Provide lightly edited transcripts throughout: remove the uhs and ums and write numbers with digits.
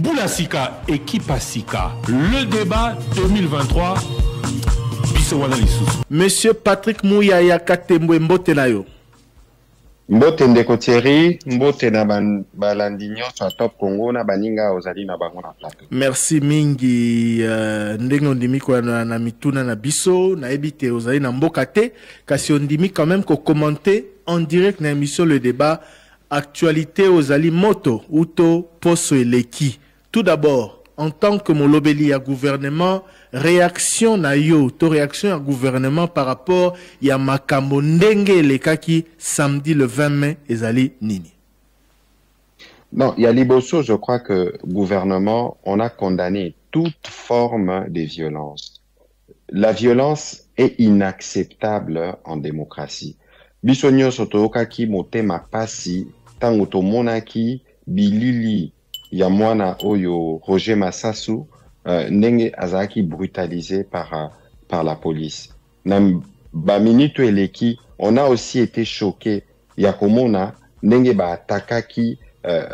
Boulasika, équipe Asika, le débat 2023. Monsieur Patrick Mouyaya Katembo Mbotenayo. Mbote ndeko Thierry, mbote na balandinyo sur Top Congo na baninga ozali na bango na plateau. Merci mingi ndenge ondimi ko na mituna na biso na ebite ozali na mboka te kasi ondimi quand même ko commenter en direct na émission le débat actualité ozali moto uto poso eleki. Tout d'abord en tant que molobeli ya gouvernement réaction na yo to réaction à gouvernement par rapport ya makambo ndenge lekaki samedi le 20 mai ezali nini? Non, il y a Liboso, je crois que gouvernement, on a condamné toute forme de violence. La violence est inacceptable en démocratie. Bisonyo sotookaki motema pasi tango tomonaki bilili ya mwana oyo Roger Massasu nenge azaki brutalisé par la police. Na ba minute eleki, on a aussi été choqué ya komona nenge ba atakaki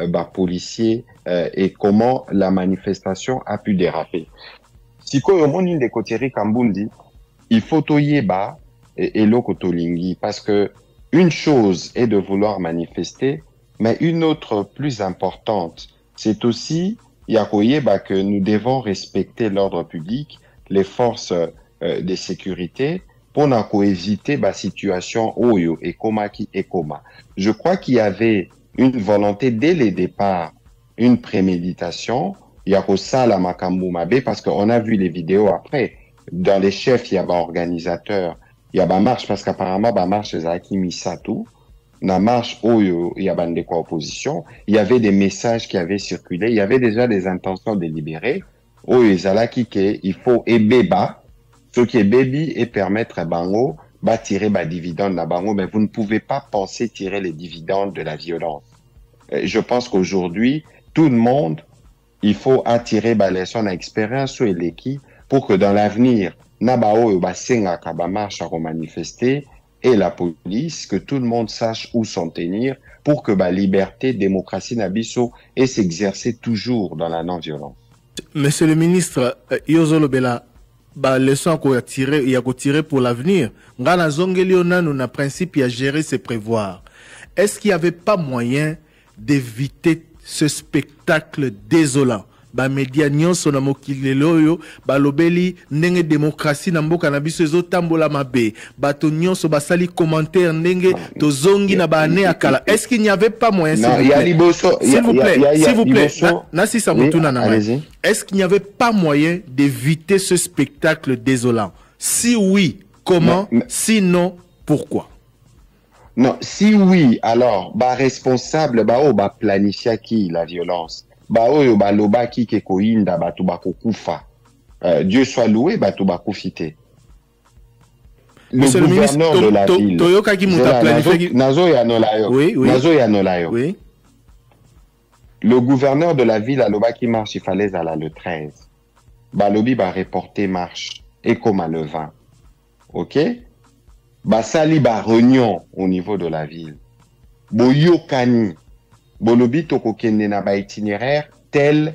ba policier et comment la manifestation a pu déraper. Sikoyo moni ndeko Thierry Kambundi, il faut toyeba et lokotolingi parce que une chose est de vouloir manifester, mais une autre plus importante, c'est aussi yakoyeba que nous devons respecter l'ordre public, les forces de sécurité pour éviter la situation oyo et koma. Je crois qu'il y avait une volonté dès le départ, une préméditation, yakosala makambu mabe parce qu'on a vu les vidéos après. Dans les chefs, il y a un organisateur, il y a une marche parce qu'apparemment la marche ezaki misatu. Na marche oyo il y a bande quoi opposition, il y avait des messages qui avaient circulé, il y avait déjà des intentions de libérer. Oyo ezalaki ke il faut ebeba ce qui est baby et permettre à bango ba tirer ba dividende na bango, mais vous ne pouvez pas penser tirer les dividendes de la violence. Je pense qu'aujourd'hui tout le monde il faut attirer ba leçon à expérience sur l'équipe pour que dans l'avenir na ba oyo ba senga ka ba marche à manifester et la police, que tout le monde sache où s'en tenir pour que la liberté, démocratie, nabiso et s'exercer toujours dans la non-violence. Monsieur le ministre, Yozolo Bela, leçon qu'on tirer pour l'avenir. Ngana zongeli onanu na principe à gérer c'est prévoir. Est-ce qu'il n'y avait pas moyen d'éviter ce spectacle désolant? Ba média nyonso na mokili loyo ba lobeli ndenge démocratie na mboka na biso ezotambola mabe bato nyonso basali commentaire ndenge tozongi na ba ane akala. Est-ce qu'il n'y avait pas moyen s'il vous plaît Nasi Samutuna na est-ce qu'il n'y avait pas moyen d'éviter ce spectacle désolant? Si oui, comment? Sinon, pourquoi? Non, si oui, alors ba responsable ba planifier qui la violence. Oyo baloba ki ke koinda batu bakokufa. Dieu soit loué batu bakufite. Le gouverneur de la ville. Toyoka ki muta planifié. Nazo ya nolayo. Nazo ya nolayo. Oui. Le gouverneur de la ville aloba ki marche il fallait aller le 13. Balobi ba reporter marche et comme le 20. OK? Sali ba réunion au niveau de la ville. Boyokani Bolobi toko kende na ba itinéraire tel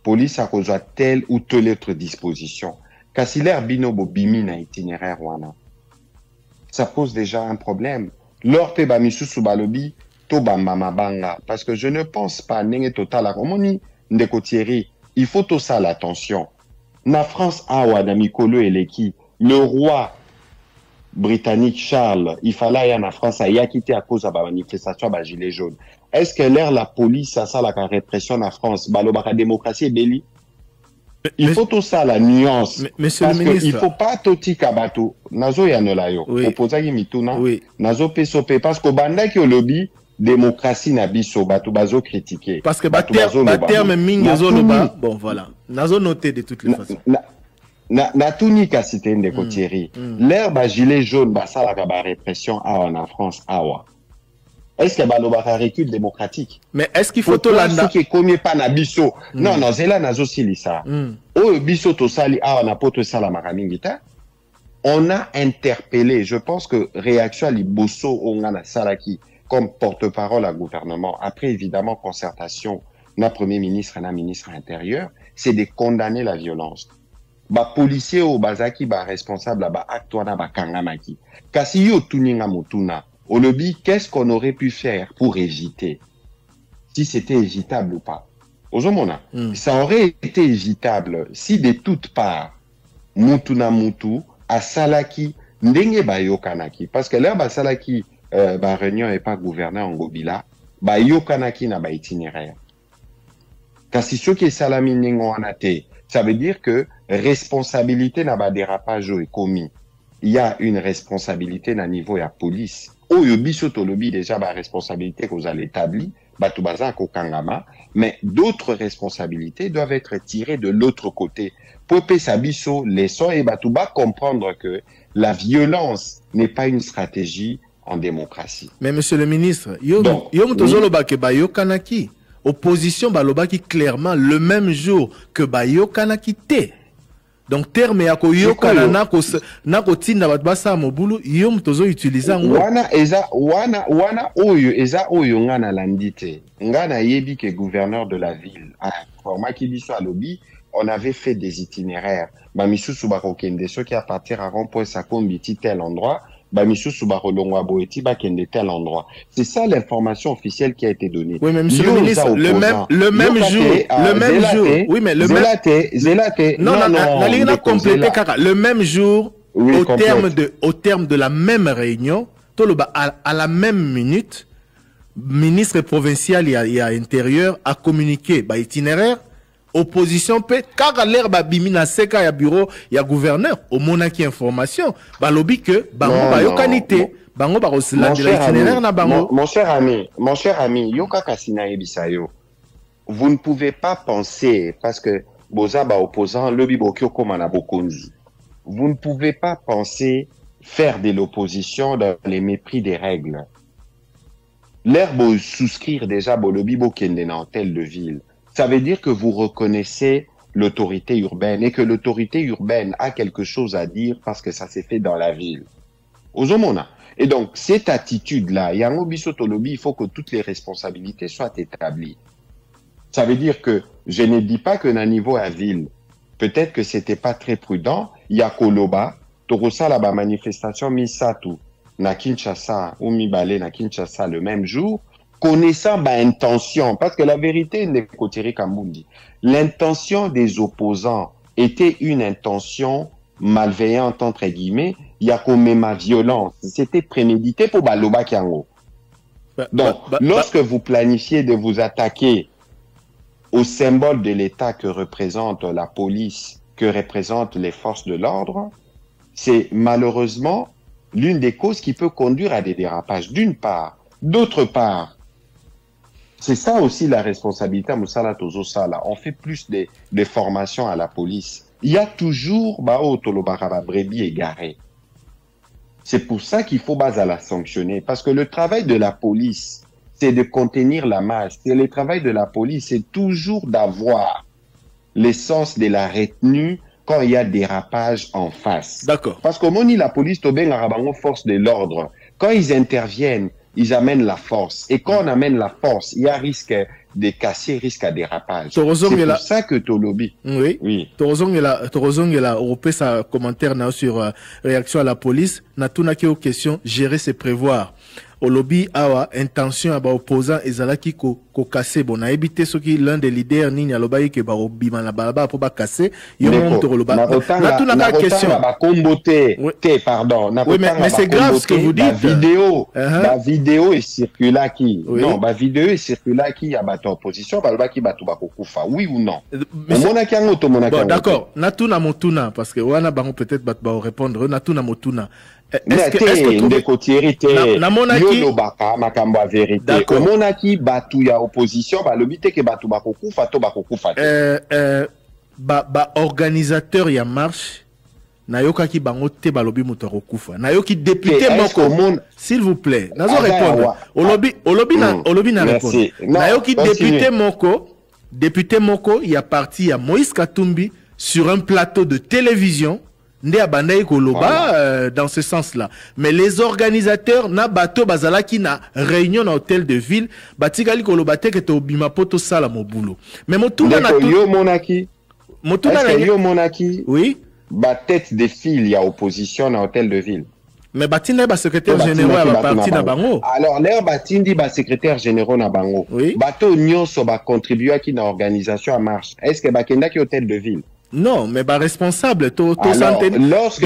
police a kozwa telle ou telle autre disposition. Kasiler binobo bimi na itinéraire wana. Ça pose déjà un problème. Lors pe ba misusu balobi to ba mabanga parce que je ne pense pas nenge total a komoni ndeko Thierry, il faut tout ça l'attention. Na France awa na mikolo eleki, le roi britannique Charles, il fallait y en France a quitté à cause de la manifestation de gilet jaune. Est-ce que l'air la police a ça la répression en France, la démocratie est belli? Il faut tout ça la nuance. Monsieur parce le ministre, il faut pas toti kabato. Nazo ya nolayo. Opposaki mituna. Nazo pesope parce que banda ki lobby démocratie na biso batu bazo critiquer. Parce que terme mingi zoloba. Bon voilà. Nazo noté de toutes les façons. Na tunika cité ndeko Thierry. L'air ba gilet jaune ba ça la répression en France awa. Est-ce que baloba recul démocratique? Mais est-ce qu'il faut to landa qui commis pas na biso? Non non, c'est là nazo silisa. O biso to sali awa na poto sala makamingita. On a interpellé, je pense que réaction à Liboso Ongana Salaki comme porte-parole à gouvernement, après évidemment concertation na premier ministre, na ministre intérieur, c'est de condamner la violence. Ba policier ou bazaki ba responsable ba acte wana ba kangamaki. Kasi yo tuninga mutuna. Au lobby, qu'est-ce qu'on aurait pu faire pour éviter? Si c'était évitable ou pas. Ozomona, ça aurait été évitable si de toutes parts, mutuna mutu, a salaki, ndenge ba yokanaki. Parce que là, ba salaki, ba réunion et pas gouverneur en Gobila, ba yokanaki na ba itinéraire. Kasi soki salami ningo anate, ça veut dire que responsabilité na ba dérapage est commis. Il y a une responsabilité na niveau ya police. Oyo biso to lobby déjà ba responsabilité que vous allez établir, batu baza ko kangama, mais d'autres responsabilités doivent être tirées de l'autre côté. Pour que sa biso leçon et batu ba comprendre que la violence n'est pas une stratégie en démocratie. Mais monsieur le ministre, yo mutozolo ba ke ba yo kanaki. Opposition balobaki clairement le même jour que bayo kanaki te. Donc terme ya ko yo kana na ko tinda bat basa mobulu yo mtozo utiliser ngo. Wana oyo ngana landite. Ngana yebi que gouverneur de la ville a informé qui biso à lobby, on avait fait des itinéraires. Ba misusu ba kokende ceux qui à partir à rond-point Sakombi tel endroit. C'est ça l'information officielle qui a été donnée. Oui, mais monsieur le ministre, le même jour, oui, mais le même jour, au terme de la même réunion, à la même minute, ministre provincial et à intérieur a communiqué, itinéraire, opposition peut car l'air babimi na seka ya bureau ya gouverneur au monaki information ba lobby que bango ba yokanité bango ba rosla de l'itinéraire na bango. Mon cher ami yoka kasina ebisayo, vous ne pouvez pas penser parce que boza ba opposant lobby bokyo comme na bokonzi, vous ne pouvez pas penser faire de l'opposition dans les mépris des règles. L'air bo souscrire déjà bo lobby bokende na hôtel de ville. Ça veut dire que vous reconnaissez l'autorité urbaine et que l'autorité urbaine a quelque chose à dire parce que ça s'est fait dans la ville. Ozomona. Et donc, cette attitude-là, yango bisoto lobby, il faut que toutes les responsabilités soient établies. Ça veut dire que je ne dis pas que na niveau à ville, peut-être que c'était pas très prudent, yakoloba, torosa la ba manifestation misatu, na Kinshasa, ou mibale na Kinshasa le même jour, connaissant intention, parce que la vérité n'est qu'au Kambundi. L'intention des opposants était une intention malveillante, entre guillemets, il y a comme ma violence. C'était prémédité pour Baloba Kiango. Donc, lorsque vous planifiez de vous attaquer au symbole de l'État que représente la police, que représentent les forces de l'ordre, c'est malheureusement l'une des causes qui peut conduire à des dérapages, d'une part. D'autre part, c'est ça aussi la responsabilité à Moussala Tozo Sala. On fait plus de formations à la police. Il y a toujours Bao Tolobaraba brebis égaré. C'est pour ça qu'il faut à la sanctionner. Parce que le travail de la police, c'est de contenir la masse. Et le travail de la police, c'est toujours d'avoir l'essence de la retenue quand il y a dérapage en face. D'accord. Parce qu'au moment où la police, force de l'ordre, quand ils interviennent, ils amènent la force. Et quand on amène la force, il y a risque de casser, risque à dérapage. C'est pour ça que Tolobi. Oui. Oui. Torozong est là, Europé, sa commentaire sur réaction à la police. Natuna qui aux questions, gérer c'est prévoir. Au lobby, awa, intention à opposant ezalaki ko casser. Bon, a évité ce qui l'un des leaders, ni alobaye que ba obima la balaba pour ba casser. Yomon to loba. Natuna ka question. Pardon. Oui, mais c'est grave ce que vous dites. La vidéo est circula qui. Non, la vidéo est circula qui a battu opposition, balba qui batu ba kokufa. Oui ou non? Bon, d'accord. Natuna motuna, parce que wana bango peut-être bat ba répondre. Natuna motuna. Est-ce que organisateur ya marche nayoka ki bango te balobi muto kokufa nayoki député moko s'il vous plaît nazo répondre olobi na répondre nayoki député moko ya parti ya Moïse Katumbi sur un plateau de télévision Nde abandai koloba dans ce sens-là. Mais les organisateurs na bato bazala qui na réunion na hôtel de ville, batikali koloba te que to bima poto sala mobulo. Mais motuna na tout yo monaki. motuna na yo monaki. Oui. Ba tête de file ya opposition na hôtel de ville. Mais batina ba secrétaire général ba parti na bango. Alors l'air batindi ba secrétaire général na bango. Oui. Bato nyonso ba contribuer qui na organisation à marche. Est-ce que ba kenda ki hôtel de ville? Non, mais bah responsable, lorsque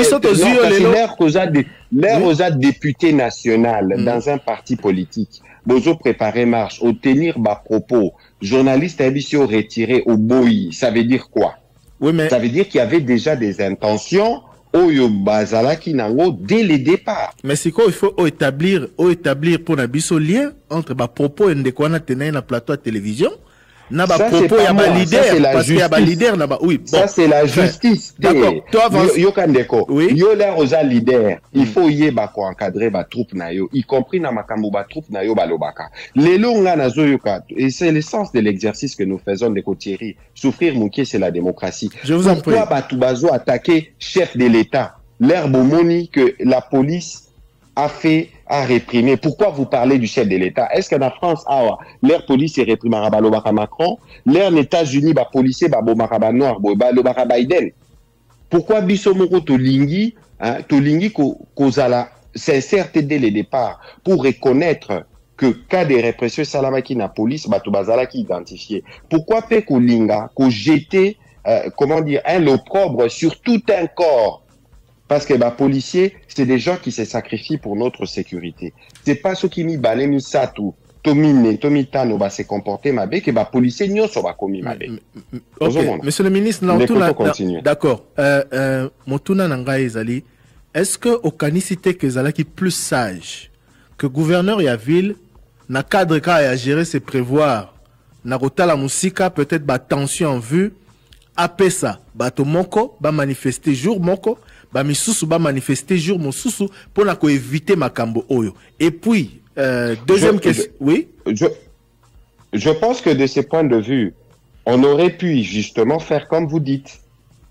l'air député national dans un parti politique, bozo préparer marche, obtenir bas propos, journaliste ambitieux retiré au boyi, ça veut dire quoi? Oui, mais ça veut dire qu'il y avait déjà des intentions oyo bazala kinango dès le départ. Mais c'est quoi il faut établir pour un lien entre bas propos et ndekwana tenay na plateau à télévision. Na ba propos ya ba leader parce qu'il y a ba leader na ba oui bon ça c'est la justice. D'accord, toi yo kandeko oui. Yo la oza leader il faut yeba ko encadrer ba troupe na yo y compris na makambo ba troupe na yo balobaka lelo nga nazo yoka et c'est l'essence de l'exercice que nous faisons de Thierry. Souffrir mouké c'est la démocratie. Je vous en prie. Pourquoi Batubazo attaquer chef de l'État l'herbe moni que la police a fait à réprimer. Pourquoi vous parlez du chef de l'État? Est-ce que la France a l'air police est réprimé à Macron, l'air États-Unis ba policier ba bombaraba noir ba lo Biden? Pourquoi bisomoko tolingi kozala sincère dès le départ pour reconnaître que cas de répression salamaki na police bato bazala qui identifié? Pourquoi fait kolinga ko jeter comment dire un opprobre sur tout un corps? Parce que les policiers, c'est des gens qui se sacrifient pour notre sécurité. C'est pas ceux qui mi balé mi satou, tomitano va se comporter mabe que les policiers n'y sont pas commis mabe. Ok, monsieur le ministre, d'accord. Motuna nanga ezali, est-ce que au canicité que zala qui plus sage que gouverneur ya ville na cadre ka ya gérer c'est prévoir na rota la musika peut-être ba tension en vue apesa bato moko ba manifester jour moko ba misusu ba manifester jour mosusu pour na ko éviter makambo oyo. Et puis deuxième question, oui. Je pense que de ce point de vue, on aurait pu justement faire comme vous dites.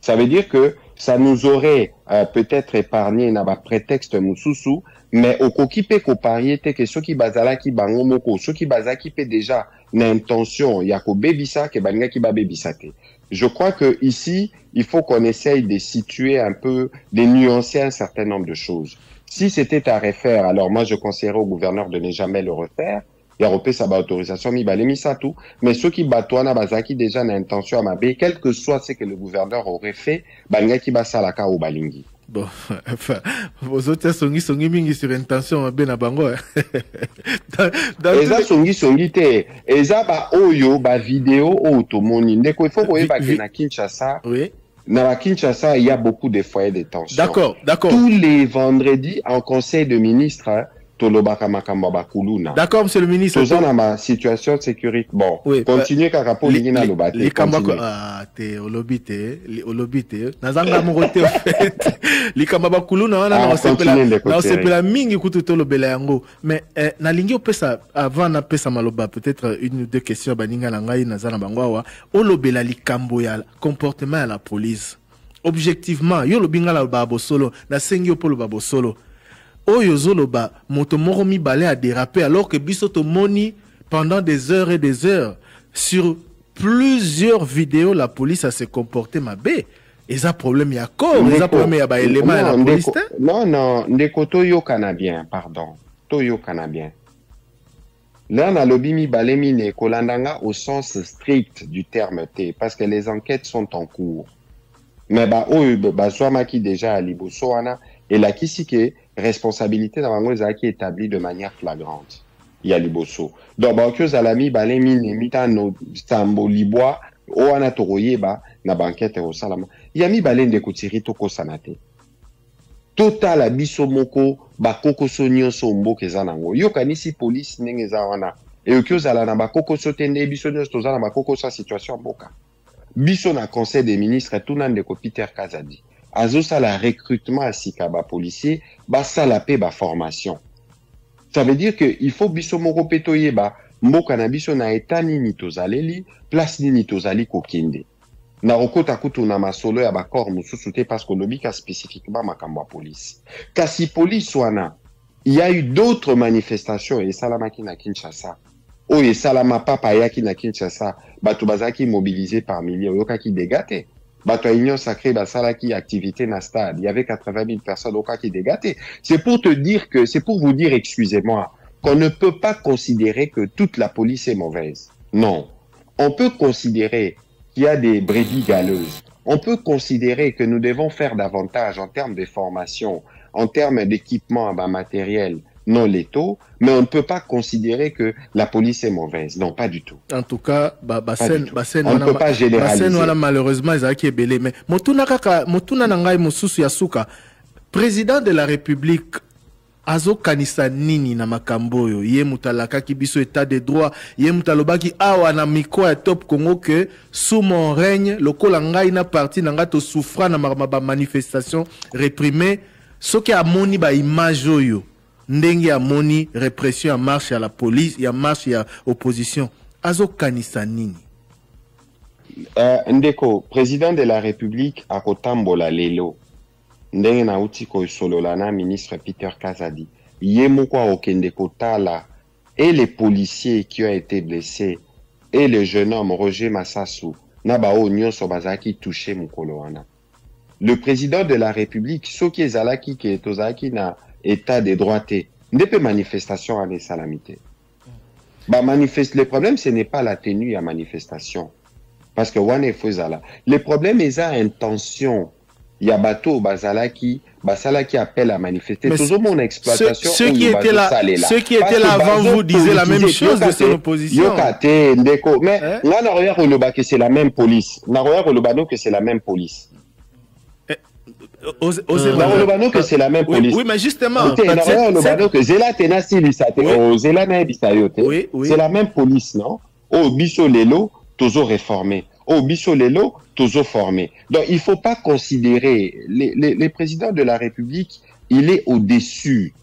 Ça veut dire que ça nous aurait peut-être épargné na ba prétexte mosusu, mais au kokipe ko pariete que ceux qui bazala ki bango moko, ceux qui bazala ki pe déjà l'intention ya ko bebisa ke banga ki ba bebisate. Je crois que ici, il faut qu'on essaye de situer un peu, de nuancer un certain nombre de choses. Si c'était à refaire, alors moi je conseillerais au gouverneur de ne jamais le refaire. Il y a repé sa autorisation, mais ceux qui batouana bazaki déjà l'intention à mabe, quel que soit ce que le gouverneur aurait fait, banga ki basalaka ou balingi. Bon, enfin, vos autres songi mingi sur intention ben à bango. Eza songi te, eza ba oyo ba vidéo automoni. Ndeko il faut qu'on ait na Kinshasa. Oui. Na Kinshasa, il y a beaucoup de foyers de tension. D'accord. Tous les vendredis en conseil de ministres, d'accord, monsieur le ministre. Tout ça dans ma situation de sécurité. Bon, oui, continuez car rapport l'ingénieur le bâti. Les Kambako, t'es au lobby, Nazanga morote au fait. Les Kambakulu na c'est la mingi kututo le belayango. Mais na lingi opesa avant na pesa maloba peut-être une ou deux questions baninga na ngai nazana bangwawa. O lobela li kambo ya comportement à la police. Objectivement, yo lobinga la babo solo na sengi yo polo babo solo. Oyo zoloba moto moko mibale a dérapé alors que biso moni pendant des heures et des heures sur plusieurs vidéos la police a se comporté mabé. Et ça problème ya corps, et ça problème ya ba élément la police. Non, ndeko toyo canadien, pardon. Toyo canadien. Là na lobi mibale mine kolandanga au sens strict du terme T parce que les enquêtes sont en cours. Mais ba oyo ba swamaki déjà à liboso wana et la kisike responsabilité dans la qui est établie de manière flagrante. Il y a liboso. Donc, bah, zalami balé mine mitano sambo liboa o anatoroye ba na banquette au salama. Il y a mi balé de kutiri toko sanate. Total abiso moko ba koko sonyo sombo kezanango. Yo kanisi police nenge zawana. Et okyo zala na ba koko sotende biso nyo tozala ba koko sa situation boka. Biso na conseil des ministres tout nan de ko Peter Kazadi. Azosa la recrutement à Sikaba policier, basa la paix, formation. Ça veut dire que il faut biso moko petoye ba mboka na biso na eta nini tozaleli, place nini tozali kokende. na okota kutu na masolo ya bakor mususu te parce que lobika spécifiquement makambo ya police. Kasi police wana, il y a eu d'autres manifestations et salamaki na Kinshasa. Oh et salama papa yaki na Kinshasa, batu bazaki mobilisé par milliers, oyoka ki dégate. Batu Union Sacrée basalaki activité na stade, il y avait 80 000 personnes oyoka ki dégate. C'est pour te dire que, c'est pour vous dire, excusez-moi, qu'on ne peut pas considérer que toute la police est mauvaise. Non. On peut considérer qu'il y a des brebis galeuses. On peut considérer que nous devons faire davantage en termes de formation, en termes d'équipement matériel non létaux, mais on ne peut pas considérer que la police est mauvaise. Non, pas du tout. En tout cas, On ne peut pas généraliser. Malheureusement, Ezaki est belé. Mais Motuna Nangai Mosusu Yasuka, président de la République, azo kanisa nini na makambo yo ye mutalaka ki biso état de droit ye mutalobaki awa na miko ya Top Congo que sous mon règne lokola ngai na parti nanga to souffra na ba manifestation réprimée soki amoni ba image oyo ndenge amoni répression ya marche ya la police ya marche ya opposition azo kanisa nini ndeko président de la République akotambola lelo ndenge na uti ko sololana ministre Peter Kazadi yemoko okende kotala et les policiers qui ont été blessés et le jeune homme Roger Massassou na bao nyonso bazaki touché mukolo wana. Le président de la République soki ezalaki ke tozaki na état de droit te ndepe manifestation ane salamité. Ba manifeste le problème ce n'est pas la tenue à manifestation parce que wane fozala. Le problème est à intention. Il y a bateau bazalaki appelle à manifester. Toujours mon exploitation. Ceux qui étaient là avant vous disaient la même chose de son opposition. Mais là, on que c'est la même police. Que c'est la même police. Que c'est la même police. Oui, mais justement. C'est la même police, non? Oh, biso lelo, toujours réformé. Oh, Bissolelo, toujours formé. Donc, il ne faut pas considérer les présidents de la République, il est au-dessus.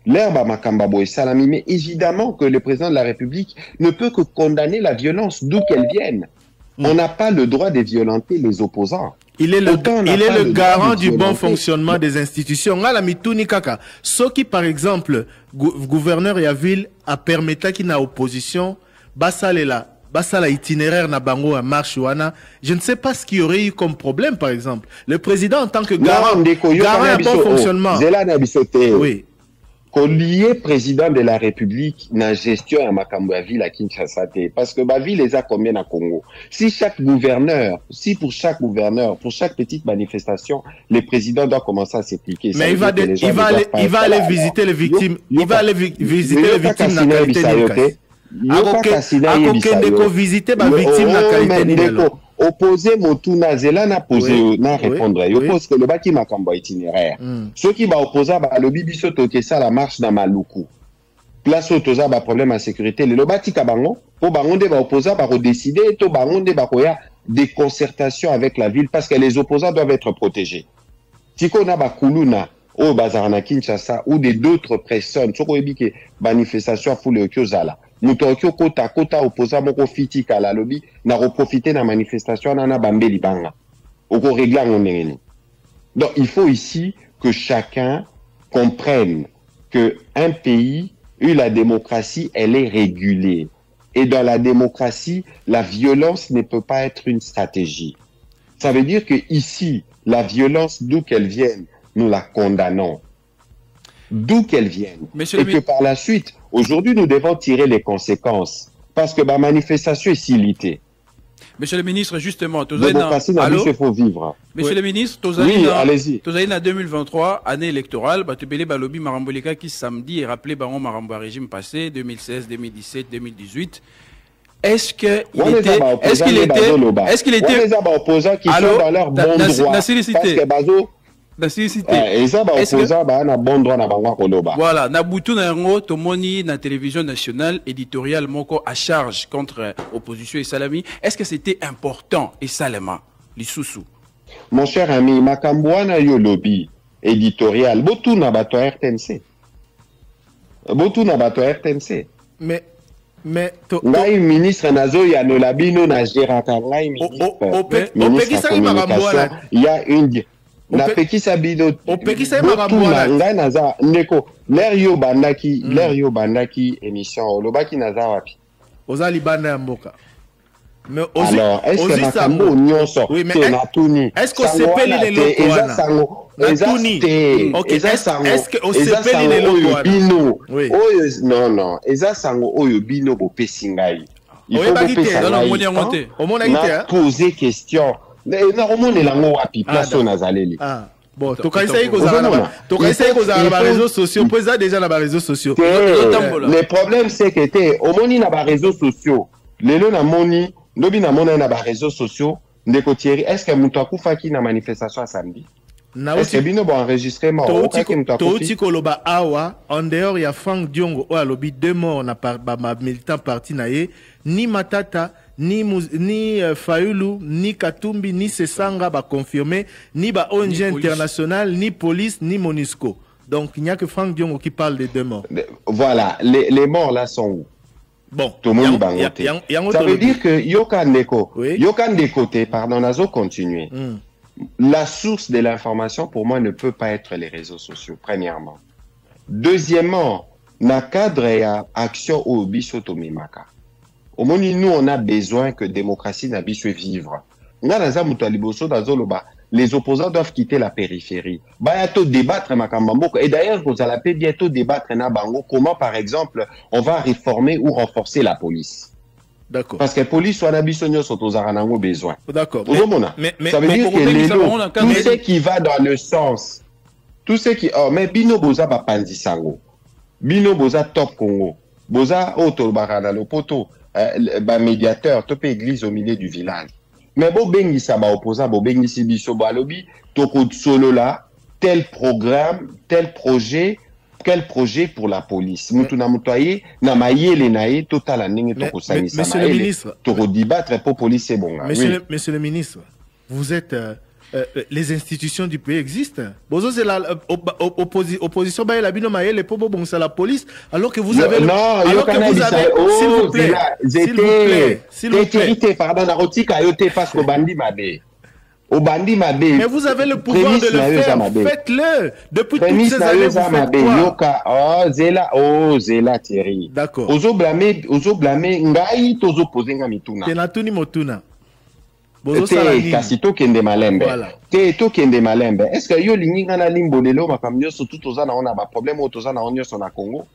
L'herbe à Makambabo et Salami, mais évidemment que le président de la République ne peut que condamner la violence d'où qu'elle vienne. On n'a pas le droit de violenter les opposants. Il est le garant du bon fonctionnement des institutions. Ngala mituni kaka. Soki, par exemple, gouverneur Yaville a permis qu'il n'a opposition, Bassalela, Basala itinéraire na bango à marche wana, je ne sais pas ce qu'il y aurait eu comme problème par exemple. Le président en tant que garant un bon fonctionnement. Oui. Collier président de la République na gestion à makambo ya ville à Kinshasa parce que ma ville les a combien à Congo. Si pour chaque gouverneur, pour chaque petite manifestation, le président doit commencer à s'appliquer. Mais il va aller visiter les victimes. Il va aller visiter les victimes na qualité visiter ma victime na qualité opposé motuna zela na poser na répondre yo pose que le baki makambo itinéraire ceux qui va opposer ba lobi biso to que ça la marche na maluku place otoza ba problème à sécurité le bati ka bango po bango nde ba opposer ba redécider to bango nde ba koya des concertations avec la ville parce que les opposants doivent être protégés tiko na ba kuluna au bazar na Kinshasa ou d'autres personnes soko ebike manifestation foule okyozala Mutokyo kota opposa moko fitika la lobby na reprofiter na manifestation na bambeli banga. Oko régler ngondengeni. Donc il faut ici que chacun comprenne que un pays, la démocratie, elle est régulée. Et dans la démocratie, la violence ne peut pas être une stratégie. Ça veut dire que ici, la violence, d'où qu'elle vienne, nous la condamnons. D'où qu'elle vienne. Et que par la suite, aujourd'hui, nous devons tirer les conséquences. Parce que ma manifestation est silitée. Monsieur le ministre, justement, il faut vivre. Monsieur le ministre, allez-y. En 2023, année électorale, Batubele Balobi Maramboleka qui samedi est rappelé Baron Marambo régime passé, 2016, 2017, 2018. Est-ce qu'il était opposants qui sont dans leur bon droit? Parce que Bazo voilà, Nabutu Nango, Tomoni, na télévision nationale, éditorial Moko à charge contre opposition et Salami. Est-ce que c'était important et Salama, l'Issoussou? Mon cher ami, Makambouana yo lobby éditorial, Botu na bato RTNC. Mais Mais ngai ministre nazo ya no labino na géraka ngai ministre communication il y a une na pekisa bido opekisa makambola ngai naza ndeko l'air yo bandaki émission olobaki naza wapi ozali banda ya mboka. Mais alors est-ce que makambo nyonso te natuni est-ce que sepeli le loko wana natuni est-ce que osepeli le loko wana bino oyo non eza sango oyo bino bopesi ngai il faut bopesa ngai na poser question na omonela ngo wapi place oyo nazaleli. Bon, tokaisai kozala ba réseaux sociaux, po eza déjà na ba réseaux sociaux. Le problème c'est que te omoni na ba réseaux sociaux lelo na moni lobi na mona na ba réseaux sociaux ndeko Thierry, est-ce que mutu akufaki na manifestation à samedi? Est-ce que bino bon enregistrement touti koloba awa en dehors ya Frank Diongo o alobi 2 morts na ba militant parti na ye ni Matata ni Fayulu ni Katumbi ni Sesanga ba confirmé ni ba ONG internationale ni police ni MONUSCO. Donc il n'y a que Frank Diongo qui parle des 2 morts. Voilà, les morts là sont où? Bon, ça veut dire que Yokan Dekote, pardon, Nazo continuer. La source de l'information pour moi ne peut pas être les réseaux sociaux, premièrement. Deuxièmement, na cadre ya action au bisoto mimaka. Au moins, nous, on a besoin que démocratie n'a biso vivre. Les opposants doivent quitter la périphérie. Bientôt débattre makambambo. Et d'ailleurs, vous allez bientôt débattre na bango comment, par exemple, on va réformer ou renforcer la police. D'accord. Parce que la police soit n'abissonio sont aux aranango besoin. D'accord. Ça veut dire que tout ce qui va dans le sens, tout ce qui, mais bino boza ba pandisango, bino boza top Congo, boza auto barana le poto, ba médiateur, top église au milieu du village. Mais bo bengi sa ba opposant, bo bengi si biso ba lobi, toko solo là, tel programme, tel projet, quel projet pour la police? Mutuna mutoye, na mayele nae, total aninge toko sani sa Monsieur le ministre, toko débattre pour police c'est bon. Monsieur le ministre, vous êtes les institutions du pays existent. Bozo c'est la opposition ba la bino mayele pour bon c'est la police alors que vous avez s'il vous plaît s'il vous plaît pardon na rotika yote parce que bandi mabe au bandi mabe mais vous avez le pouvoir de le faire faites-le depuis toutes ces années vous faites quoi yoka zela Thierry d'accord ozo blâmer ngai tozo poser nga mituna tenatuni motuna kasi tokende malembe te tokende malembe est-ce que yo lingi nga na limbo lelo makambo nyonso tout toza na ona ba problème oyo toza na nyonso na Congo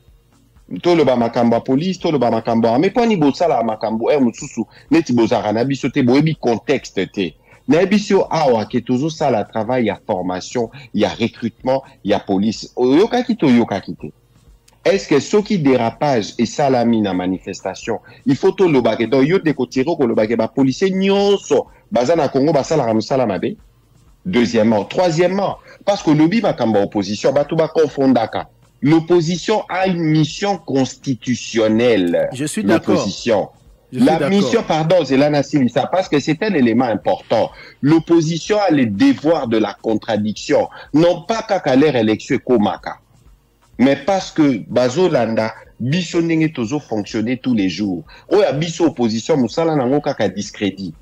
toloba makambo ya police toloba makambo armée poni bosala makambo mosusu neti bozaka na biso te boyebi contexte te na biso awa ke tozosala travail ya formation ya recrutement ya police oyokaki toyokaki te. Est-ce que ce qui dérapage et salami na manifestation, il faut tout le baguette donc yo décotiro ko le baguette ba policier nyonso baza na Congo basala musala mabe. Deuxièmement, troisièmement, parce que lobby makamba opposition batu ba confondaka. L'opposition a une mission constitutionnelle. Je suis d'accord. La mission, pardon, c'est la ça parce que c'est un élément important. L'opposition a le devoir de la contradiction, non pas qu'à l'air élection komaka. Mais parce que Bazolanda, biso ndenge tozo fonctionner tous les jours. Oya biso opposition musala nango kaka discrédit.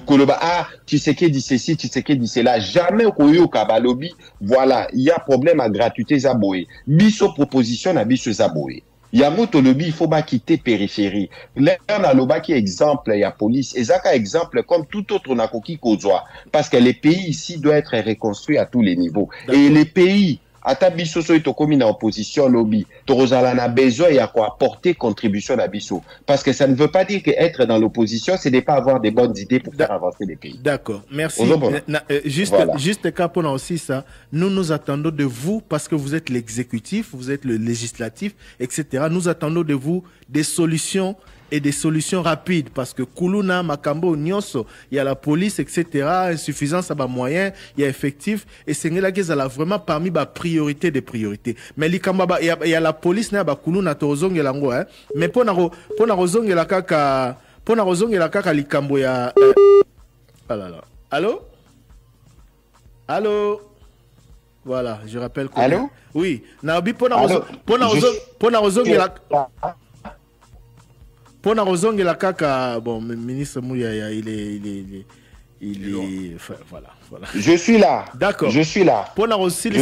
Koloba tu sais qui dit ceci, tu sais qui dit cela. Jamais koyo kabalobi. Voilà, il y a problème à gratuité zaboé. Biso proposition na biso zaboé. Yamoto lobby, il faut pas quitter périphérie. Là, on a loba qui exemple, il y a police. Et ça, exemple, comme tout autre nakoki kozwa. Parce que les pays ici doivent être reconstruits à tous les niveaux. Et les pays, ata biso so ito komi na opposition lobby torozala na besoin ya ko apporter contribution na biso parce que ça ne veut pas dire que être dans l'opposition c'est de pas avoir des bonnes idées pour faire avancer les pays. D'accord, merci. Juste capona aussi ça, nous attendons de vous parce que vous êtes l'exécutif, vous êtes le législatif, etc. Nous attendons de vous des solutions et des solutions rapides parce que Kuluna, Makambo, Nyonso, il y a la police, etc. Insuffisance à bas moyens, il y a effectif et c'est là qu'ils ont vraiment parmi les priorités des priorités. Mais il y a la police, il y a Kuluna, Torozong et Lango, hein. Mais pour Rozong et la kaka, Likambo, ya. Allô? Allô? Voilà, je rappelle que. Allô? Oui. Naobi, pour Rozong et la. Pour la raison que la caca, bon, ministre Mouyaya, il est enfin, voilà. Je suis là. D'accord. Je suis là. Pour la aussi, il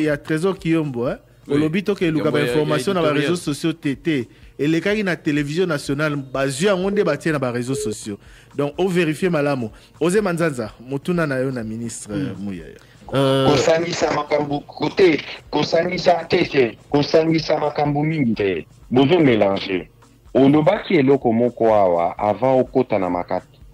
y a Trésor Kiyombo, hein. Au lobby, il y a information dans les réseaux sociaux TT. Et les cas qui la télévision nationale, basé en onde bâti dans les réseaux sociaux. Donc, on vérifie malamo. Ose Manzanza, Motuna na yo na ministre Mouyaya. Kosangisa makambu côté, kosangisa tete, kosangisa makambu mingi. Bozo mélanger. Olobaki eloko moko awa avant okota na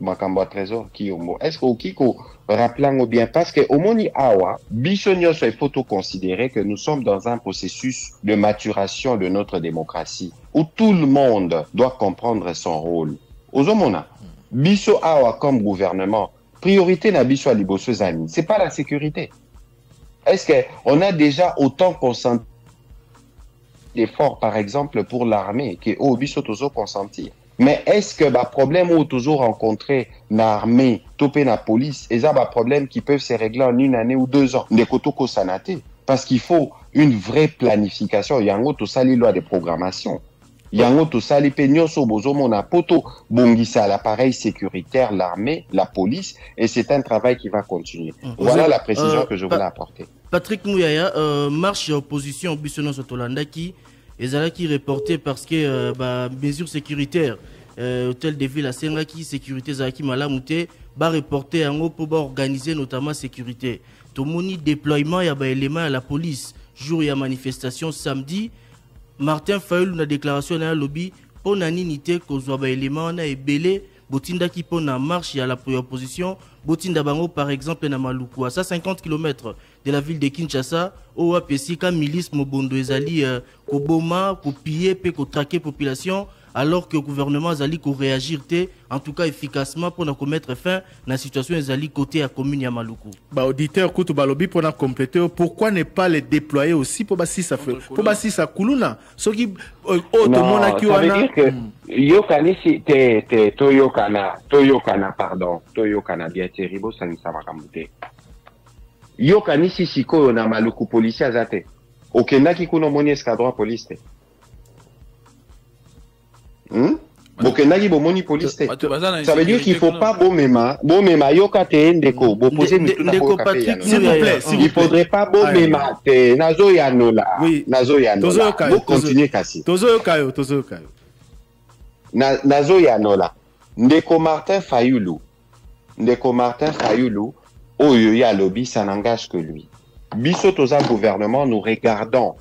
makambo Trésor Kiyombo. Est-ce que okiko rappelant bien parce que au moni awa biso nyonso il faut tout considérer que nous sommes dans un processus de maturation de notre démocratie où tout le monde doit comprendre son rôle. Ozomona biso awa comme gouvernement priorité na biso à liboso zani, c'est pas la sécurité. Est-ce que on a déjà autant consenti d'efforts par exemple pour l'armée que au biso tozo consentir? Mais est-ce que le problème ou toujours rencontré l'armée, topé la police, et ça problème qui peuvent se régler en 1 année ou 2 ans? Parce qu'il faut une vraie planification. Il y a un autre sali loi de programmation. Il y a un autre sali peignon sur bozo monapoto bongisa l'appareil sécuritaire, l'armée, la police, et c'est un travail qui va continuer. Voilà la précision que je voulais apporter. Patrick Mouyaya, marche opposition Bissono Sotolanda qui reporté parce que mesures sécuritaires hôtel de ville à Sengaki sécurité Zaki Malamouté va reporter en haut pour organiser notamment sécurité. Tout moni déploiement ya élément à la police jour ya manifestation samedi. Martin Fayulu na déclaration na lobby pour naninité kozwa ba élément na ebélé botinda qui pour na marche ya la opposition botinda bango par exemple na Maluku à 150 km de la ville de Kinshasa au apesika milice mobondo ezali koboma ko piller pe ko traquer population alors que le gouvernement zali ko réagir en tout cas efficacement pour na mettre fin à la situation ezali côté à commune ya Maluku. Ba auditeur kutu balobi pour na compléter pourquoi ne pas les déployer aussi pour basi ça fait pour basi ça kuluna ce qui tout monde qui wana ça veut dire que yokani si te toyokana pardon toyokana bien terrible ça ni ça va kamute yokani si siko na Maluku policier azate okendaki kuno moni escadron police te bokendaki bomoni police te ça veut dire qu'il faut pas bomema yoka te ndeko boposer ndeko Patrick s'il vous plaît il faudrait pas bomema te nazo yanola bo continuer kasi tozo yokayo nazo yanola ndeko Martin Fayulu oyo ya lobby ça n'engage que lui biso toza gouvernement nous regardons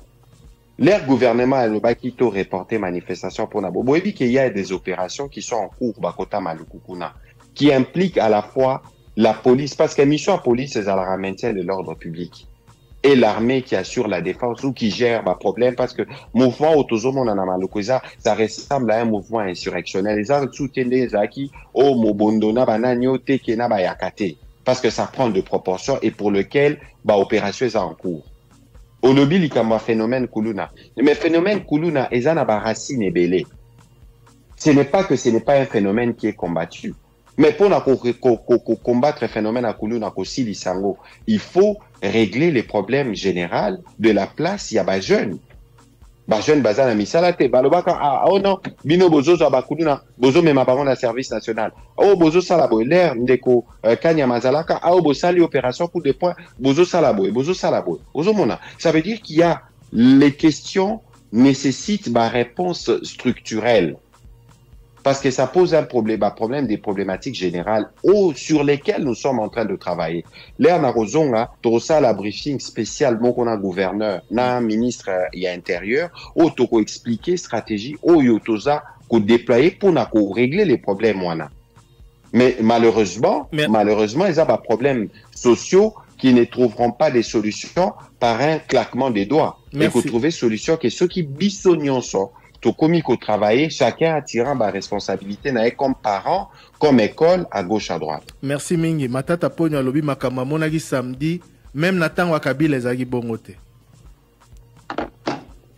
l'air gouvernement a le bakito reporté manifestation pour Nabo. Et puis qu'il y a des opérations qui sont en cours Bakota Malukukuna, qui impliquent à la fois la police, parce que mission police c'est à la maintien de l'ordre public, et l'armée qui assure la défense ou qui gère le problème, parce que mouvement autosomo na Malukuza, ça ressemble à un mouvement insurrectionnel. Les gens soutiennent les acquis au Mobondona Bananyo Tekena Bayakate, parce que ça prend de proportions et pour lequel opération est en cours. Au lobby, il y a un phénomène Kuluna. Mais phénomène Kuluna, il y a une racine ébélée. Ce n'est pas que ce n'est pas un phénomène qui est combattu. Mais pour combattre le phénomène à Kuluna, il faut régler les problèmes généraux de la place. Il y a des jeunes. Des jeunes basés à Misalate. Oh non, Bino Bozo Zabakuluna, Bozo même apparent à service national. Oh Bozo Salabo, l'air Ndeko Kanya Mazalaka, oh Bosali opération coup de poing, Bozo Salabo, Bozo Salabo. Bozo Mona. Ça veut dire qu'il y a les questions nécessitent ma réponse structurelle. Parce que ça pose un problème des problématiques générales sur lesquelles nous sommes en train de travailler. L'air Narozonga, Torosa la briefing spécial, mon gouverneur, na ministre et intérieur, toko expliquer stratégie, yotosa, ko déployer pour régler les problèmes, wana. Mais malheureusement, ils ont des problèmes sociaux qui ne trouveront pas des solutions par un claquement des doigts. Il faut trouver solution que ceux qui bissonnent sont tout commis qu'au travail, chacun attirant ma responsabilité, comme parent, comme école, à gauche, à droite. Merci Mingi. Matata Pogna Lobi Makama Monagi samedi, même Nathan Wakabi les agi bongote.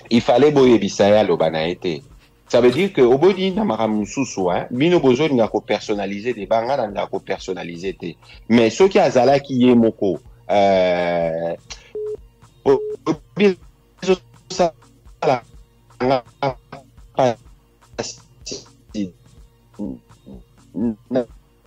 Il fallait boye bisaya l'obanaete. Ça veut dire que au bodi na maramususu, bino bozo n'a ko personnaliser des bangas n'a ko personnaliser te. Mais ceux qui azala qui yé moko,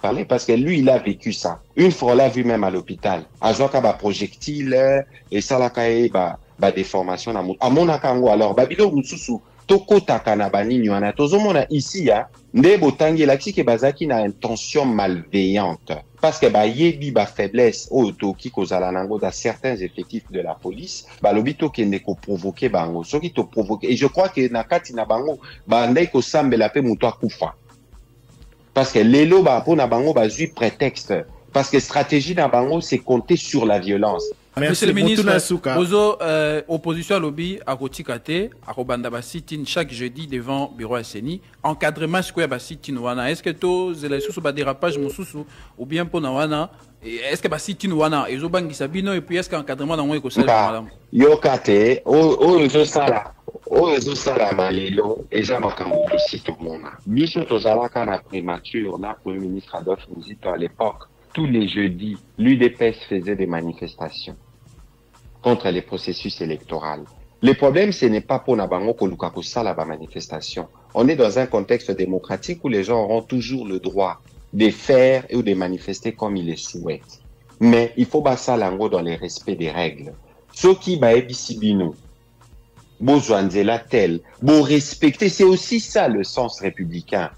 parler parce que lui, il a vécu ça. Une fois, on l'a vu même à l'hôpital. Azoka ba projectile et ça la kae ba déformation na mutu. Amona kango alors babilo mususu toko takana bani nyana tozomona ici ya nde botangi laksi ke bazaki na intention malveillante parce que ba yebi ba faiblesse o toki kozala nango dans certains effectifs de la police ba lobito kende ko provoquer bango soki to provoquer et je crois que na kati na bango ba ndai ko sambela pe mutu akufa. Parce que l'élo pour Nabango bazui prétexte. Parce que stratégie Nabango, c'est compter sur la violence. Monsieur le ministre, Ozo, opposition à lobby à Kotikate, à Robanda Bassitin chaque jeudi devant bureau SNI. Encadrement square Bassitin Wana. Est-ce que tous les sous bas dérapage Moussou ou bien pour Nawana? Est-ce que Bassitin Wana et Zobangi Sabino et puis est-ce qu'encadrement dans le madame? Yokate, Ozo Sala. Ozo Sala Malelo, et Jamakamou ici tout le monde. Biso Tozalaka na primature, na Premier ministre Adolphe Mouzito à l'époque, tous les jeudis, l'UDPS faisait des manifestations contre les processus électoraux. Le problème, ce n'est pas pour Nabango Kolukako Sala la manifestation. On est dans un contexte démocratique où les gens auront toujours le droit de faire ou de manifester comme ils le souhaitent. Mais il faut basa lango dans le respect des règles. Ce qui va ebisibino, Bozwanzela tel, beau respecter, c'est aussi ça le sens républicain.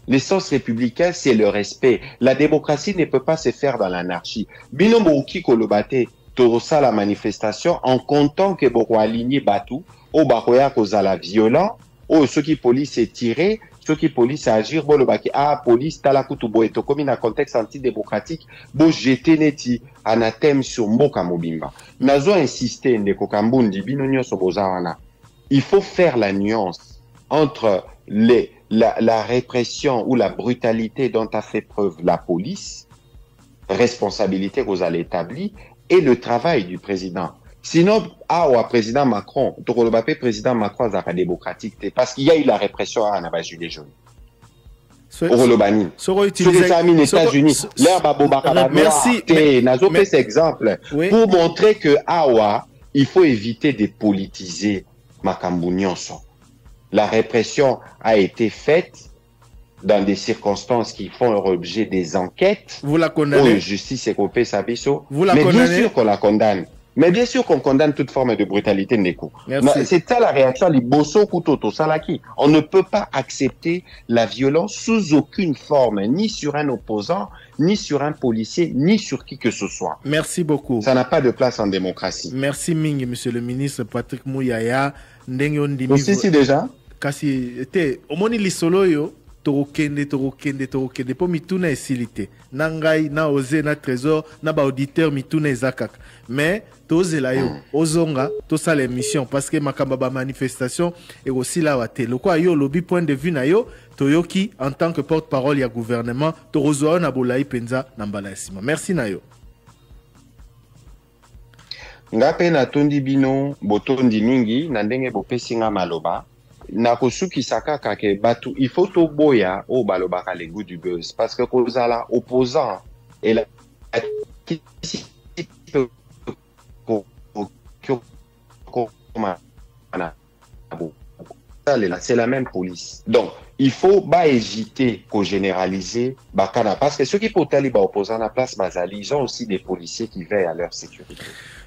Le sens républicain, c'est le respect. La démocratie ne peut pas se faire dans l'anarchie. Bino Mouki Kolobate, Torosa la manifestation, en comptant que Boko aligné Batou, au Baroya Kozala violent, au ceux qui police est tiré, ceux qui police agir, bon le baki, police, talakutubo, et comme in un contexte antidémocratique, bo jeté neti, anathème sur Mboka Mobimba. Nazo insisté, ndeko Kambundi, binonyo sobozawana. Il faut faire la nuance entre la répression ou la brutalité dont a fait preuve la police, responsabilité que vous allez établir, et le travail du président. Sinon, au président Macron, le président Macron a démocratique, parce qu'il y a eu la répression à Anaba Jules jaunes. Merci. Mais cet exemple pour montrer que Awa, il faut éviter de politiser Makambounianso. La répression a été faite dans des circonstances qui font l'objet des enquêtes. Vous la condamnez? Justice et Copé Sabiso. Vous la condamnez? Mais bien sûr qu'on la condamne. Mais bien sûr qu'on condamne toute forme de brutalité Ndeko. C'est ça la réaction du Bosso Kutoto Salaki. On ne peut pas accepter la violence sous aucune forme, ni sur un opposant, ni sur un policier, ni sur qui que ce soit. Merci beaucoup. Ça n'a pas de place en démocratie. Merci Ming, monsieur le ministre Patrick Mouyaya. Aussi si déjà? Kasi te omoni lisolo yo torokende po mituna esilite na ngai na oze na trésor na ba auditeur mituna ezakaka mais tozela yo ozonga tosala émission parce que makamba ba manifestation et aussi la wate loko yo lobby point de vue na yo toyoki en tant que porte-parole ya gouvernement torozoa na bolai penza na mbala esima. Merci na yo. Ngape na tondi bino botondi mingi na ndenge bopesinga maloba. Nakosuki sakaka ke batu il faut to boya o baloba ka le goût du buzz parce que kozala opposant et la c'est la même police. Donc il faut pas hésiter qu'au généraliser bakana parce que ceux qui pour taliba opposant la place bazali ils ont aussi des policiers qui veillent à leur sécurité.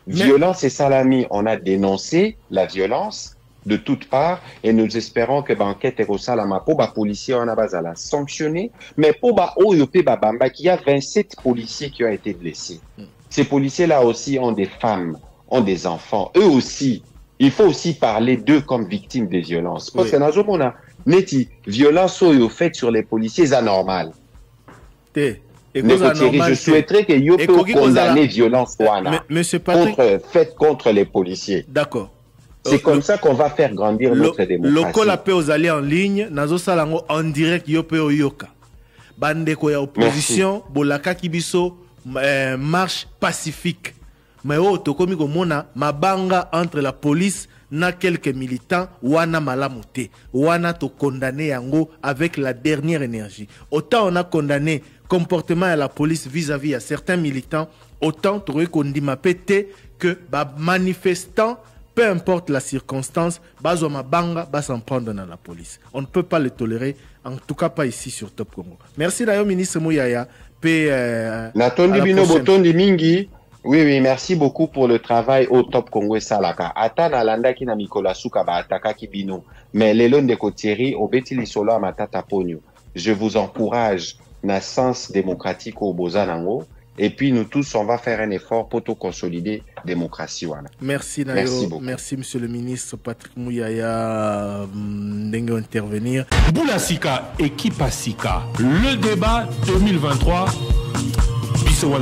Violence et salami, on a dénoncé la violence de toutes parts et nous espérons que l'enquête est au salama pour les policiers on a basé à la sanctionner mais pour OYOP Babamba qu'il y a 27 policiers qui ont été blessés. Ces policiers là aussi ont des femmes, ont des enfants, eux aussi il faut aussi parler d'eux comme victimes des violences parce que dans on a neti violence faite sur les policiers c'est anormal. Je souhaiterais que Yope condamne violence faite contre les policiers. D'accord. C'est comme ça qu'on va faire grandir notre démocratie. Le col à aux alliés en ligne, nazo salango en direct Yope Oyoka. Bandeko ya opposition, bolaka kibiso marche pacifique. Mais tokomi komona mabanga entre la police na quelques militants wana malamute. Wana to condamné yango avec la dernière énergie. Autant on a condamné comportement à la police vis-à-vis à certains militants, autant tu qu'on dit ma pété que manifestants peu importe la circonstance, bazo mabanga, bas s'en prendre dans la police. On ne peut pas le tolérer, en tout cas pas ici sur Top Congo. Merci d'ailleurs, ministre Mouyaya. Natondi Bino Botondi Mingi. Oui, merci beaucoup pour le travail au Top Congo Salaka. Ata na landa ki na Mikola Suka ba ataka ki bino. Mais lelo ndeko Thierry, obeti lisolo a matata ponyo. Je vous encourage na sens démocratique au Bozanango. Et puis nous tous, on va faire un effort pour tout consolider démocratie. Voilà. Merci Nayo. Merci beaucoup. Merci Monsieur le ministre Patrick Mouyaya d'engo intervenir. Boulasika, équipe Asika, le débat 2023. Bisous.